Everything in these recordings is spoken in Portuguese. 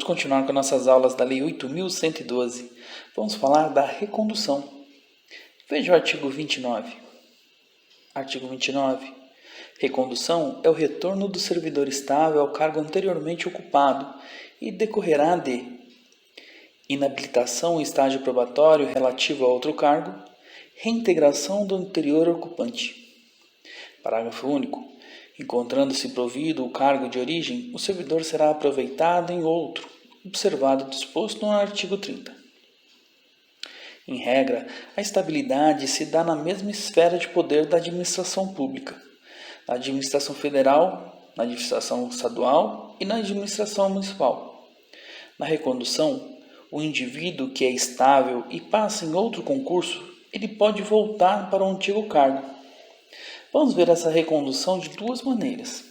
continuar com nossas aulas da Lei 8.112. Vamos falar da recondução. Veja o artigo 29. Artigo 29. Recondução é o retorno do servidor estável ao cargo anteriormente ocupado e decorrerá de inabilitação em estágio probatório relativo a outro cargo, reintegração do anterior ocupante. Parágrafo único. Encontrando-se provido o cargo de origem, o servidor será aproveitado em outro, observado o disposto no artigo 30. Em regra, a estabilidade se dá na mesma esfera de poder da administração pública, na administração federal, na administração estadual e na administração municipal. Na recondução, o indivíduo que é estável e passa em outro concurso, ele pode voltar para o antigo cargo. Vamos ver essa recondução de duas maneiras.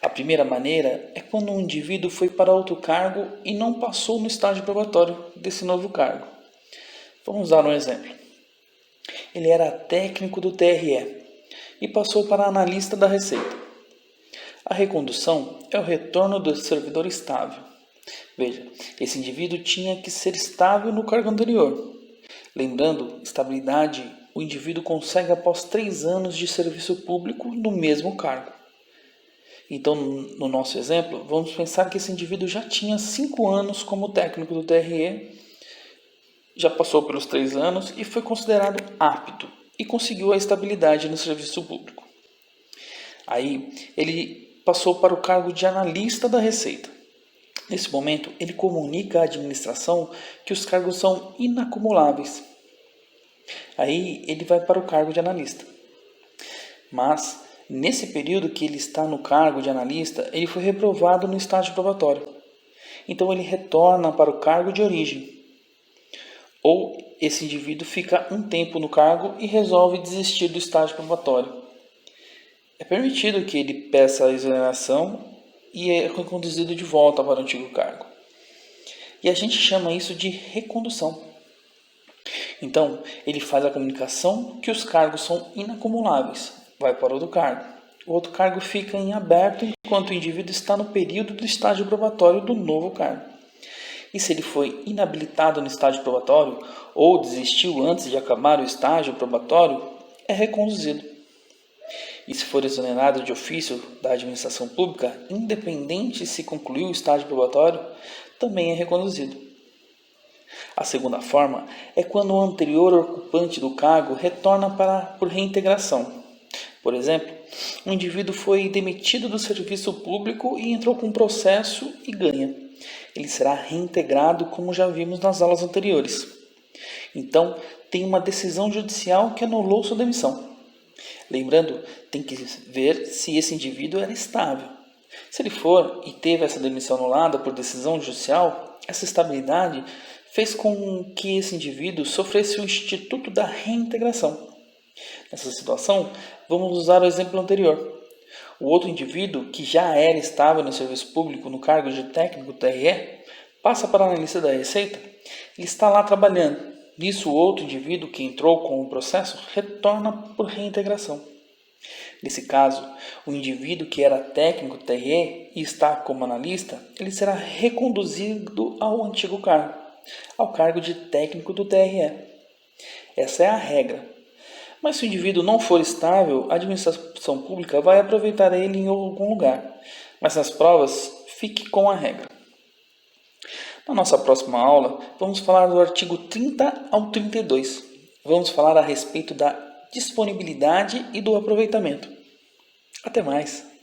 A primeira maneira é quando um indivíduo foi para outro cargo e não passou no estágio probatório desse novo cargo. Vamos dar um exemplo. Ele era técnico do TRE e passou para analista da Receita. A recondução é o retorno do servidor estável. Veja, esse indivíduo tinha que ser estável no cargo anterior. Lembrando, estabilidade o indivíduo consegue após 3 anos de serviço público no mesmo cargo. Então, no nosso exemplo, vamos pensar que esse indivíduo já tinha 5 anos como técnico do TRE, já passou pelos 3 anos e foi considerado apto e conseguiu a estabilidade no serviço público. Aí, ele passou para o cargo de analista da Receita. Nesse momento, ele comunica à administração que os cargos são inacumuláveis. Aí ele vai para o cargo de analista. Mas, nesse período que ele está no cargo de analista, ele foi reprovado no estágio probatório. Então ele retorna para o cargo de origem. Ou esse indivíduo fica um tempo no cargo e resolve desistir do estágio probatório. É permitido que ele peça a exoneração e é reconduzido de volta para o antigo cargo. E a gente chama isso de recondução. Então, ele faz a comunicação que os cargos são inacumuláveis, vai para outro cargo. O outro cargo fica em aberto enquanto o indivíduo está no período do estágio probatório do novo cargo. E se ele foi inabilitado no estágio probatório ou desistiu antes de acabar o estágio probatório, é reconduzido. E se for exonerado de ofício da administração pública, independente se concluiu o estágio probatório, também é reconduzido. A segunda forma é quando o anterior ocupante do cargo retorna por reintegração. Por exemplo, um indivíduo foi demitido do serviço público e entrou com um processo e ganha. Ele será reintegrado, como já vimos nas aulas anteriores. Então, tem uma decisão judicial que anulou sua demissão. Lembrando, tem que ver se esse indivíduo era estável. Se ele for e teve essa demissão anulada por decisão judicial, essa estabilidade fez com que esse indivíduo sofresse o instituto da reintegração. Nessa situação, vamos usar o exemplo anterior. O outro indivíduo, que já era estável no serviço público no cargo de técnico TRE, passa para a analista da Receita, ele está lá trabalhando. Nisso, o outro indivíduo que entrou com o processo retorna por reintegração. Nesse caso, o indivíduo que era técnico TRE e está como analista, ele será reconduzido ao antigo cargo, ao cargo de técnico do TRE. Essa é a regra. Mas se o indivíduo não for estável, a administração pública vai aproveitar ele em algum lugar. Mas nas provas, fique com a regra. Na nossa próxima aula, vamos falar do artigo 30 ao 32. Vamos falar a respeito da disponibilidade e do aproveitamento. Até mais!